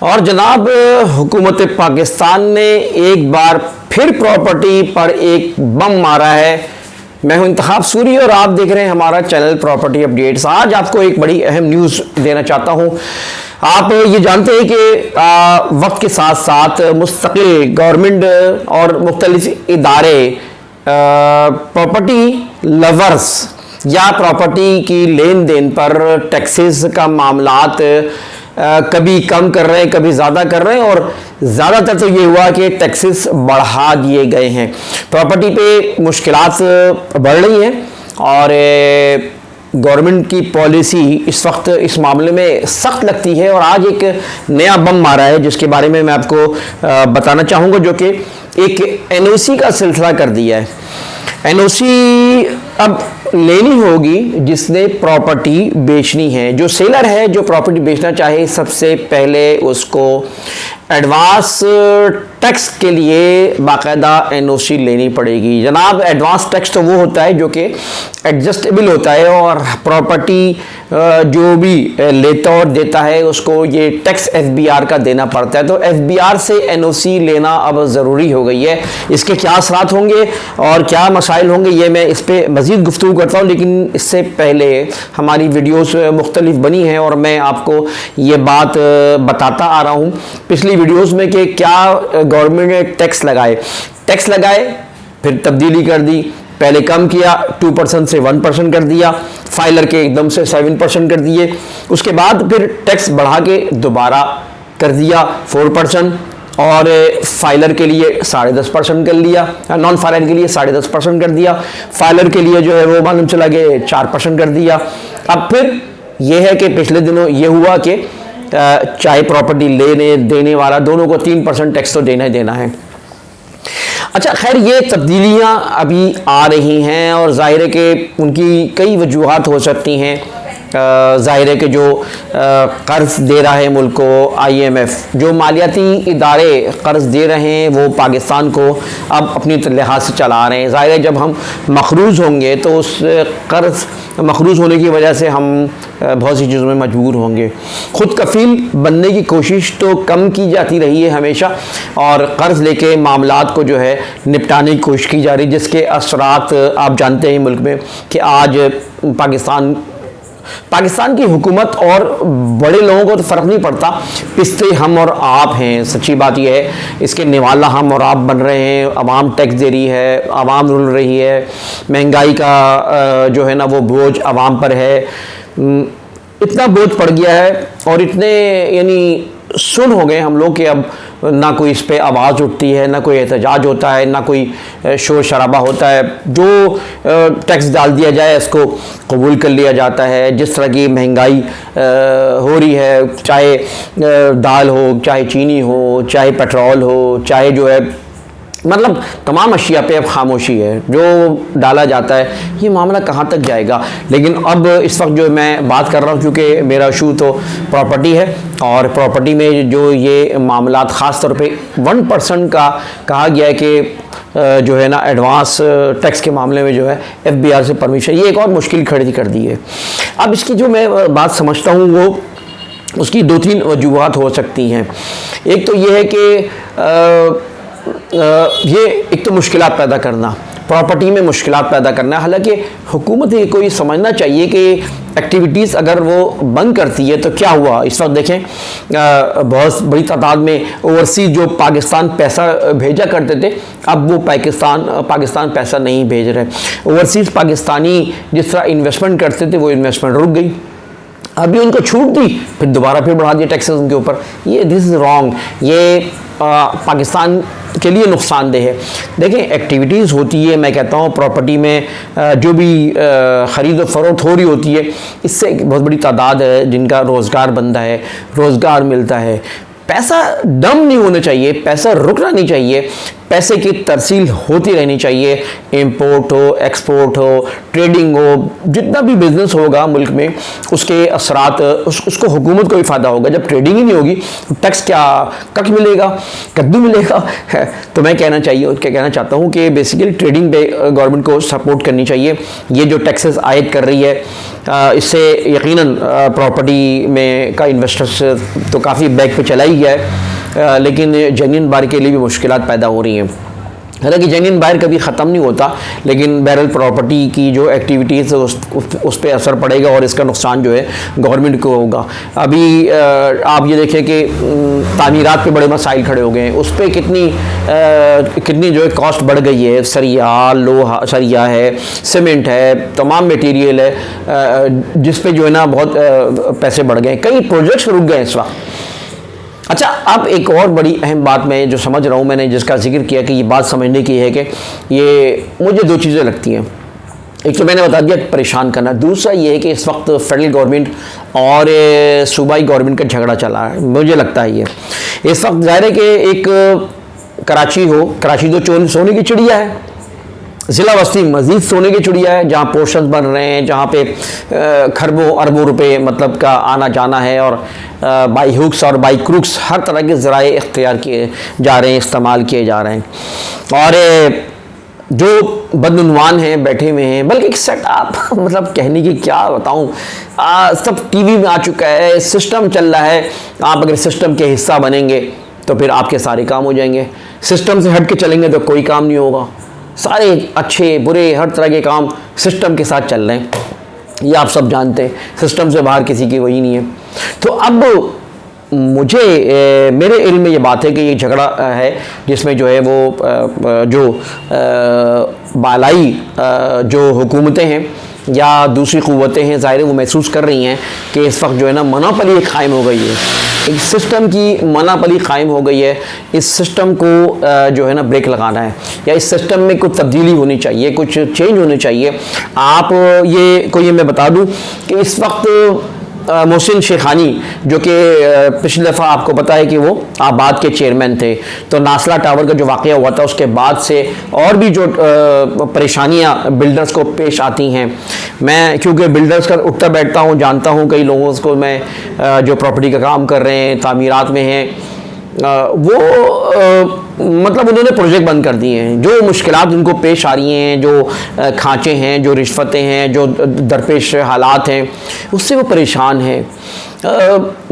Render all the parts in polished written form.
और जनाब, हुकूमत पाकिस्तान ने एक बार फिर प्रॉपर्टी पर एक बम मारा है। मैं हूं इंतखाब सूरी और आप देख रहे हैं हमारा चैनल प्रॉपर्टी अपडेट्स। आज आपको एक बड़ी अहम न्यूज़ देना चाहता हूं। आप ये जानते हैं कि वक्त के साथ साथ मुस्तकिल गवर्नमेंट और मुख्तलिफ इदारे प्रॉपर्टी लवर्स या प्रॉपर्टी की लेन देन पर टैक्सेस का मामलात कभी कम कर रहे हैं, कभी ज़्यादा कर रहे हैं, और ज़्यादातर तो ये हुआ कि टैक्सेस बढ़ा दिए गए हैं। प्रॉपर्टी पे मुश्किलात बढ़ रही हैं और गवर्नमेंट की पॉलिसी इस वक्त इस मामले में सख्त लगती है। और आज एक नया बम मारा है जिसके बारे में मैं आपको बताना चाहूँगा, जो कि एक एनओसी का सिलसिला कर दिया है। एनओसी अब लेनी होगी जिसने प्रॉपर्टी बेचनी है। जो सेलर है, जो प्रॉपर्टी बेचना चाहे, सबसे पहले उसको एडवांस टैक्स के लिए बाकायदा एनओसी लेनी पड़ेगी। जनाब, एडवांस टैक्स तो वो होता है जो कि एडजस्टेबल होता है और प्रॉपर्टी जो भी लेता और देता है उसको ये टैक्स एफबीआर का देना पड़ता है। तो एफबीआर से एनओसी लेना अब ज़रूरी हो गई है। इसके क्या असरात होंगे और क्या मसाइल होंगे, ये मैं इस पर मज़ीद गुफ्तगू करता हूँ, लेकिन इससे पहले हमारी वीडियोस मुख्तलिफ बनी हैं और मैं आपको ये बात बताता आ रहा हूँ पिछली वीडियोस में कि क्या गवर्नमेंट ने टैक्स लगाए, फिर तब्दीली कर दी। पहले कम किया, 2% से 1% कर दिया, फाइलर के एकदम से 7% कर दिए। उसके बाद फिर टैक्स बढ़ा के दोबारा कर दिया 4%, और फाइलर के लिए 10.5% कर लिया, नॉन फाइलर के लिए 10.5% कर दिया, फाइलर के लिए जो है वो मालूम चला कि 4% कर दिया। अब फिर यह है कि पिछले दिनों ये हुआ कि चाहे प्रॉपर्टी लेने देने वाला दोनों को 3% टैक्स तो देना ही देना है। अच्छा, खैर, ये तब्दीलियां अभी आ रही हैं और जाहिर है कि उनकी कई वजूहात हो सकती हैं। ज़ाहिर है कि जो कर्ज़ दे रहा है मुल्क को IMF, जो मालियाती इदारे कर्ज़ दे रहे हैं वो पाकिस्तान को अब अपनी लिहाज से चला रहे हैं। ज़ाहिर है जब हम मखरूज़ होंगे तो उस कर्ज़ मखरूज़ होने की वजह से हम बहुत सी चीज़ों में मजबूर होंगे। ख़ुद कफ़ील बनने की कोशिश तो कम की जाती रही है हमेशा, और कर्ज़ लेके मामलात को जो है निपटाने की कोशिश की जा रही है, जिसके असरात आप जानते हैं मुल्क में कि आज पाकिस्तान की हुकूमत और बड़े लोगों को तो फ़र्क नहीं पड़ता, पिसते हम और आप हैं। सच्ची बात यह है, इसके निवाला हम और आप बन रहे हैं। आवाम टैक्स दे रही है, आवाम रुल रही है, महंगाई का जो है ना वो बोझ आवाम पर है। इतना बोझ पड़ गया है और इतने यानी सुन हो गए हम लोग कि अब ना कोई इस पे आवाज़ उठती है, ना कोई एहतजाज होता है, ना कोई शोर शराबा होता है। जो टैक्स डाल दिया जाए इसको कबूल कर लिया जाता है। जिस तरह की महंगाई हो रही है, चाहे दाल हो, चाहे चीनी हो, चाहे पेट्रोल हो, चाहे जो है मतलब तमाम अशिया पे अब खामोशी है। जो डाला जाता है, ये मामला कहाँ तक जाएगा। लेकिन अब इस वक्त जो मैं बात कर रहा हूँ, क्योंकि मेरा इशू तो प्रॉपर्टी है और प्रॉपर्टी में जो ये मामलात ख़ास तौर पे 1% का कहा गया है कि जो है ना एडवांस टैक्स के मामले में जो है FBR से परमिशन, ये एक और मुश्किल खड़ी कर दी है। अब इसकी जो मैं बात समझता हूँ वो उसकी 2-3 वजूहात हो सकती हैं। एक तो ये है कि ये एक तो मुश्किलात पैदा करना, प्रॉपर्टी में मुश्किलात पैदा करना। हालांकि हुकूमत को ये समझना चाहिए कि एक्टिविटीज़ अगर वो बंद करती है तो क्या हुआ। इस वक्त देखें बहुत बड़ी तादाद में ओवरसीज जो पाकिस्तान पैसा भेजा करते थे, अब वो पाकिस्तान पैसा नहीं भेज रहे। ओवरसीज़ पाकिस्तानी जिस तरह इन्वेस्टमेंट करते थे वो इन्वेस्टमेंट रुक गई। अभी उनको छूट दी, फिर दोबारा फिर बढ़ा दिया टैक्सेस उनके ऊपर। ये दिस इज़ रॉन्ग, ये पाकिस्तान के लिए नुकसानदेह है। देखें, एक्टिविटीज़ होती है, मैं कहता हूँ प्रॉपर्टी में जो भी ख़रीद और फ़रोख्त हो रही होती है, इससे बहुत बड़ी तादाद है जिनका रोज़गार बनता है, रोज़गार मिलता है। पैसा डम नहीं होना चाहिए, पैसा रुकना नहीं चाहिए, पैसे की तरसील होती रहनी चाहिए। इंपोर्ट हो, एक्सपोर्ट हो, ट्रेडिंग हो, जितना भी बिजनेस होगा मुल्क में उसके असरात उसको हुकूमत को भी फ़ायदा होगा। जब ट्रेडिंग ही नहीं होगी तो टैक्स क्या कख मिलेगा, कद्दू मिलेगा। तो मैं कहना चाहता हूँ कि बेसिकली ट्रेडिंग पे गवर्नमेंट को सपोर्ट करनी चाहिए। ये जो टैक्सेस आयद कर रही है इससे यकीनन प्रॉपर्टी में का इन्वेस्टर्स तो काफ़ी बैक पे चला ही गया है, लेकिन जेन्युइन बायर के लिए भी मुश्किलात पैदा हो रही हैं। हालांकि जेन्युइन बायर कभी ख़त्म नहीं होता, लेकिन बहरहाल प्रॉपर्टी की जो एक्टिविटीज़ है उस पर असर पड़ेगा और इसका नुकसान जो है गवर्नमेंट को होगा। अभी आप ये देखें कि तामीरात पे बड़े मसाइल खड़े हो गए हैं, उस पर कितनी जो है कॉस्ट बढ़ गई है। सरिया, लोहा सरिया है, सीमेंट है, तमाम मटेरियल है, जिस पे जो है ना बहुत पैसे बढ़ गए, कई प्रोजेक्ट्स रुक गए इस वक्त। अच्छा, अब एक और बड़ी अहम बात मैं जो समझ रहा हूँ, मैंने जिसका जिक्र किया कि ये बात समझने की है कि ये मुझे दो चीज़ें लगती हैं। एक तो मैंने बता दिया परेशान करना, दूसरा ये है कि इस वक्त फेडरल गवर्नमेंट और सूबाई गवर्नमेंट का झगड़ा चला है। मुझे लगता है ये इस वक्त ज़ाहिर है कि एक कराची तो सोने की चिड़िया है, ज़िला बस्ती मज़ीद सोने की चिड़िया है, जहाँ पोर्शन बन रहे हैं, जहाँ पे खरबों अरबों रुपए मतलब का आना जाना है, और बाई हुक्स और बाई क्रुक्स हर तरह के ज़राए इख्तियार किए जा रहे हैं, इस्तेमाल किए जा रहे हैं। और जो बदनुमान हैं बैठे हुए हैं, बल्कि एक सेटअप मतलब कहने की क्या बताऊँ, सब टीवी में आ चुका है, सिस्टम चल रहा है। आप अगर सिस्टम के हिस्सा बनेंगे तो फिर आपके सारे काम हो जाएंगे, सिस्टम से हट के चलेंगे तो कोई काम नहीं होगा। सारे अच्छे बुरे हर तरह के काम सिस्टम के साथ चल रहे हैं, ये आप सब जानते हैं। सिस्टम से बाहर किसी की वही नहीं है। तो अब मेरे इल्म में ये बात है कि ये झगड़ा है जिसमें जो है वो जो बालाई जो हुकूमतें हैं या दूसरी क़ुव्वतें हैं, ज़ाहिर है वो महसूस कर रही हैं कि इस वक्त जो है ना मोनोपोली कायम हो गई है, एक सिस्टम की मोनोपोली कायम हो गई है। इस सिस्टम को जो है ना ब्रेक लगाना है, या इस सिस्टम में कुछ तब्दीली होनी चाहिए, कुछ चेंज होने चाहिए। आप ये मैं बता दूं कि इस वक्त मोहसिन शेखानी जो कि पिछली दफ़ा आपको पता है कि वो आबाद के चेयरमैन थे, तो नासला टावर का जो वाक़या हुआ था उसके बाद से और भी जो परेशानियां बिल्डर्स को पेश आती हैं, मैं क्योंकि बिल्डर्स का उठता बैठता हूँ, जानता हूँ कई लोगों को, मैं जो प्रॉपर्टी का काम कर रहे हैं, तामीरात में हैं, वो मतलब उन्होंने प्रोजेक्ट बंद कर दिए हैं। जो मुश्किलात उनको पेश आ रही हैं, जो खांचे हैं, जो रिश्वतें हैं, जो दरपेश हालात हैं, उससे वो परेशान हैं।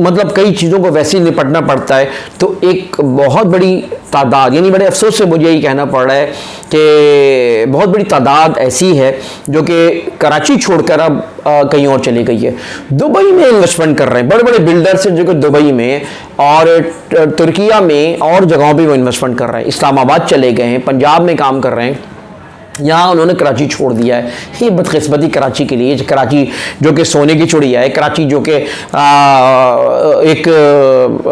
मतलब कई चीज़ों को वैसे ही निपटना पड़ता है। तो एक बहुत बड़ी तादाद, यानी बड़े अफसोस से मुझे यही कहना पड़ रहा है कि बहुत बड़ी तादाद ऐसी है जो कि कराची छोड़कर अब कहीं और चली गई है। दुबई में इन्वेस्टमेंट कर रहे हैं बड़े बड़े बिल्डर्स हैं जो कि दुबई में और तुर्किया में और जगहों पे वो इन्वेस्टमेंट कर रहे हैं। इस्लामाबाद चले गए हैं, पंजाब में काम कर रहे हैं, यहाँ उन्होंने कराची छोड़ दिया है। ये बदकिस्मती कराची के लिए, कराची जो कि सोने की चिड़िया है, कराची जो कि एक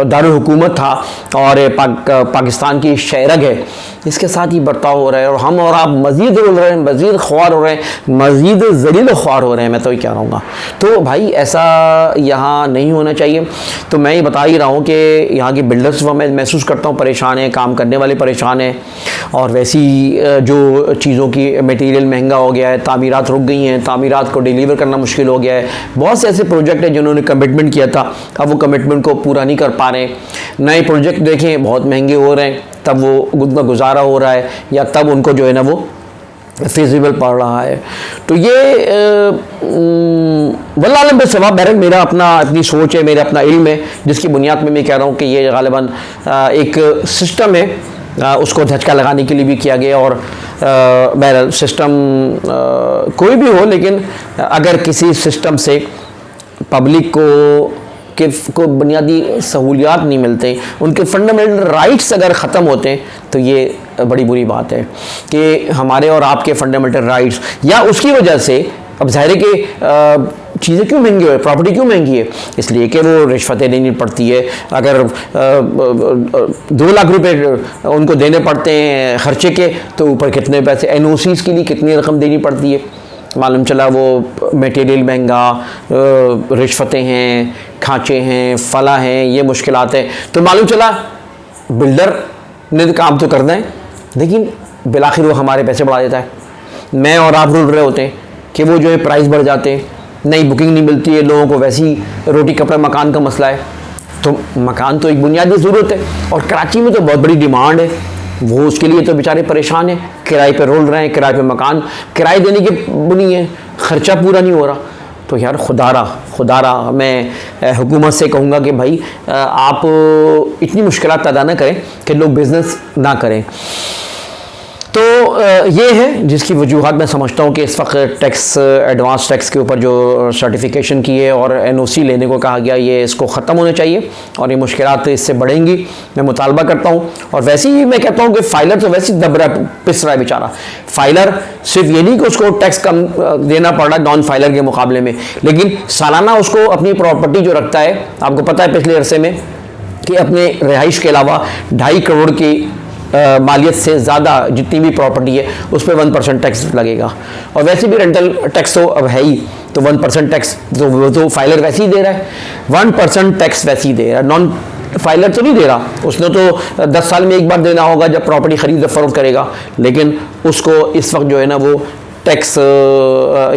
दारुल हुकूमत था और पाकिस्तान की शहरग है, इसके साथ ही बर्ताव हो रहा है। और हम और आप मज़ीद रोल रहे हैं, मज़ीद ख्वार हो रहे हैं, मज़ीद ज़लील ख्वार हो रहे हैं, मैं तो ये कह रहा हूँ। तो भाई ऐसा यहाँ नहीं होना चाहिए। तो मैं ये बता ही रहा हूँ कि यहाँ के बिल्डर्स वो मैं महसूस करता हूँ परेशान हैं, काम करने वाले परेशान हैं, और वैसी जो चीज़ों की मटेरियल महंगा हो गया है, तामीरात रुक गई हैं, तामीरात को डिलीवर करना मुश्किल हो गया है। बहुत से ऐसे प्रोजेक्ट हैं जिन्होंने कमिटमेंट किया था, अब वो कमिटमेंट को पूरा नहीं कर पा रहे हैं। नए प्रोजेक्ट देखें बहुत महंगे हो रहे हैं, तब वो गुजारा हो रहा है या तब उनको जो है ना वो फिजिबल पड़ रहा है। तो ये वल्लाह आलम बेसवाब, बहरहाल मेरा अपनी सोच है, मेरा अपना इल्म है, जिसकी बुनियाद में मैं कह रहा हूँ कि ये गालिबन एक सिस्टम है, उसको धचका लगाने के लिए भी किया गया। और बहरहाल सिस्टम कोई भी हो, लेकिन अगर किसी सिस्टम से पब्लिक को बुनियादी सहूलियात नहीं मिलते, उनके फंडामेंटल राइट्स अगर ख़त्म होते हैं, तो ये बड़ी बुरी बात है कि हमारे और आपके फंडामेंटल राइट्स, या उसकी वजह से अब ज़ाहिर है कि चीज़ें क्यों महंगी है, प्रॉपर्टी क्यों महंगी है, इसलिए कि वो रिश्वतें देनी पड़ती है। अगर 2 लाख रुपए उनको देने पड़ते हैं खर्चे के, तो ऊपर कितने पैसे NOCs के लिए कितनी रकम देनी पड़ती है। मालूम चला वो मटेरियल महंगा, रिश्वतें हैं, खांचे हैं, फला हैं, ये मुश्किलात हैं। तो मालूम चला बिल्डर ने तो काम तो करना है, लेकिन बिलाखिर वो हमारे पैसे बढ़ा देता है। मैं और आप रुल रहे होते हैं कि वो जो है प्राइस बढ़ जाते हैं, नई बुकिंग नहीं मिलती है, लोगों को वैसी रोटी कपड़ा मकान का मसला है। तो मकान तो एक बुनियादी ज़रूरत है, और कराची में तो बहुत बड़ी डिमांड है, वो उसके लिए तो बेचारे परेशान हैं, किराए पे रोल रहे हैं, किराए पे मकान, किराए देने की बुनी है, ख़र्चा पूरा नहीं हो रहा। तो यार खुदारा मैं हुकूमत से कहूँगा कि भाई आप इतनी मुश्किलात पैदा ना करें कि लोग बिज़नेस ना करें। तो ये है जिसकी वजूहत मैं समझता हूँ कि इस वक्त टैक्स, एडवांस टैक्स के ऊपर जो सर्टिफिकेशन की है और एनओसी लेने को कहा गया, ये इसको ख़त्म होना चाहिए और ये मुश्किलात इससे बढ़ेंगी, मैं मुतालबा करता हूँ। और वैसे ही मैं कहता हूँ कि फ़ाइलर तो वैसे ही दब रहा है, पिस रहा है बेचारा। फ़ाइलर सिर्फ ये नहीं कि उसको टैक्स कम देना पड़ रहा है नॉन फाइलर के मुकाबले में, लेकिन सालाना उसको अपनी प्रॉपर्टी जो रखता है, आपको पता है पिछले अरसे में कि अपने रिहाइश के अलावा 2.5 करोड़ की मालियत से ज़्यादा जितनी भी प्रॉपर्टी है उस पर 1% टैक्स लगेगा। और वैसे भी रेंटल टैक्स तो अब है ही, तो 1% टैक्स तो वो तो फाइलर वैसे ही दे रहा है, 1% टैक्स वैसे ही दे रहा है, नॉन फाइलर तो नहीं दे रहा। उसने तो 10 साल में एक बार देना होगा जब प्रॉपर्टी खरीद फरोख्त करेगा, लेकिन उसको इस वक्त जो है ना वो टैक्स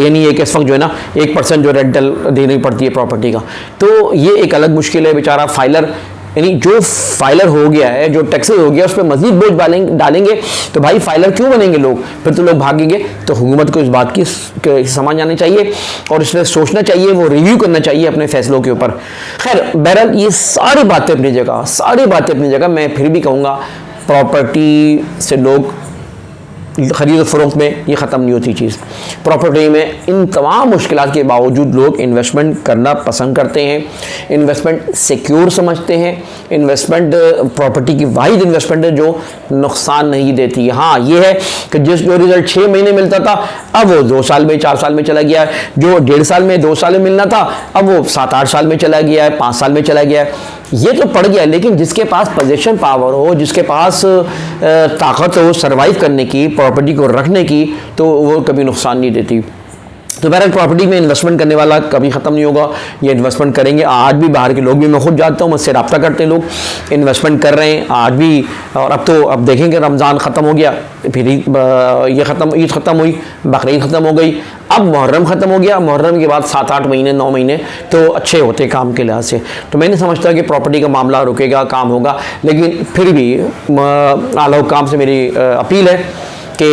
यानी है कि इस वक्त जो है ना 1% जो रेंटल देनी पड़ती है प्रॉपर्टी का। तो ये एक अलग मुश्किल है बेचारा फाइलर, यानी जो फाइलर हो गया है, जो टैक्सेस हो गया, उस पर मजीद बोझ डालेंगे तो भाई फाइलर क्यों बनेंगे लोग, फिर तो लोग भागेंगे। तो हुकूमत को इस बात की समझ आनी चाहिए और इसमें सोचना चाहिए, वो रिव्यू करना चाहिए अपने फैसलों के ऊपर। खैर बहरहाल ये सारी बातें अपनी जगह, मैं फिर भी कहूँगा प्रॉपर्टी से लोग ख़रीद फरोख्त में ये ख़त्म नहीं होती चीज़। प्रॉपर्टी में इन तमाम मुश्किलात के बावजूद लोग इन्वेस्टमेंट करना पसंद करते हैं, इन्वेस्टमेंट सिक्योर समझते हैं। इन्वेस्टमेंट प्रॉपर्टी की वाहिद इन्वेस्टमेंट है जो नुकसान नहीं देती। हाँ ये है कि जो रिज़ल्ट 6 महीने मिलता था अब वो 2 साल में 4 साल में चला गया है, जो 1.5 साल में 2 साल में मिलना था अब वो 7-8 साल में चला गया है, 5 साल में चला गया है। ये तो पड़ गया, लेकिन जिसके पास पोजीशन पावर हो, जिसके पास ताकत हो सर्वाइव करने की, प्रॉपर्टी को रखने की, तो वो कभी नुकसान नहीं देती। तो बहरहाल प्रॉपर्टी में इन्वेस्टमेंट करने वाला कभी ख़त्म नहीं होगा, ये इन्वेस्टमेंट करेंगे। आज भी बाहर के लोग भी, मैं खुद जानता हूँ, मुझसे रब्ता करते हैं, लोग इन्वेस्टमेंट कर रहे हैं आज भी। और अब देखेंगे रमज़ान ख़त्म हो गया, फिर ये ख़त्म, ईद ख़त्म हुई, बकरीद ख़त्म हो गई, अब मुहर्रम ख़त्म हो गया। मुहर्रम के बाद 7-8 महीने 9 महीने तो अच्छे होते काम के लिहाज से। तो मैं नहीं समझता कि प्रॉपर्टी का मामला रुकेगा, काम होगा, लेकिन फिर भी आला हुक्काम से मेरी अपील है कि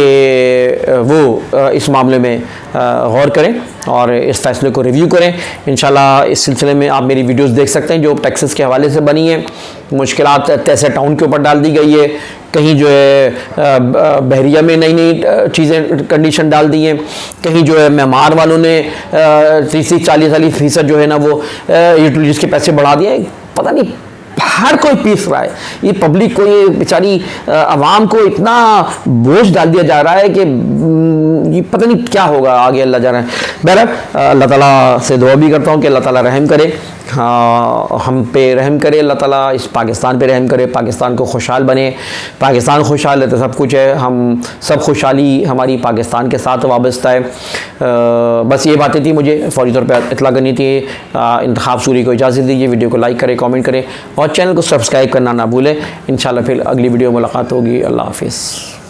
वो इस मामले में गौर करें और इस फैसले को रिव्यू करें। इंशाल्लाह इस सिलसिले में आप मेरी वीडियोस देख सकते हैं जो टैक्सेस के हवाले से बनी है। मुश्किलात तैसे टाउन के ऊपर डाल दी गई है, कहीं जो है बहरिया में नई नई चीज़ें कंडीशन डाल दी हैं, कहीं जो है मेहमान वालों ने 30-40% जो है ना वो यूटिलिटीज़ के पैसे बढ़ा दिए। पता नहीं हर कोई पीस रहा है, ये पब्लिक को, ये बेचारी आवाम को इतना बोझ डाल दिया जा रहा है कि ये पता नहीं क्या होगा आगे, अल्लाह जा रहा है। बहरहाल अल्लाह ताला से दुआ भी करता हूँ कि अल्लाह ताला रहम करे, हम पे रहम करे, अल्लाह ताला इस पाकिस्तान पे रहम करे, पाकिस्तान को खुशहाल बने। पाकिस्तान खुशहाल है तो सब कुछ है, हम सब खुशहाली हमारी पाकिस्तान के साथ वाबस्ता है। बस ये बातें थी, मुझे फौरी तौर पर इतला करनी थी। इंतखाब सूरी को इजाज़त दीजिए, वीडियो को लाइक करें, कमेंट करें और चैनल को सब्सक्राइब करना ना भूलें। इंशाल्लाह फिर अगली वीडियो मुलाकात होगी। अल्लाह हाफिज़।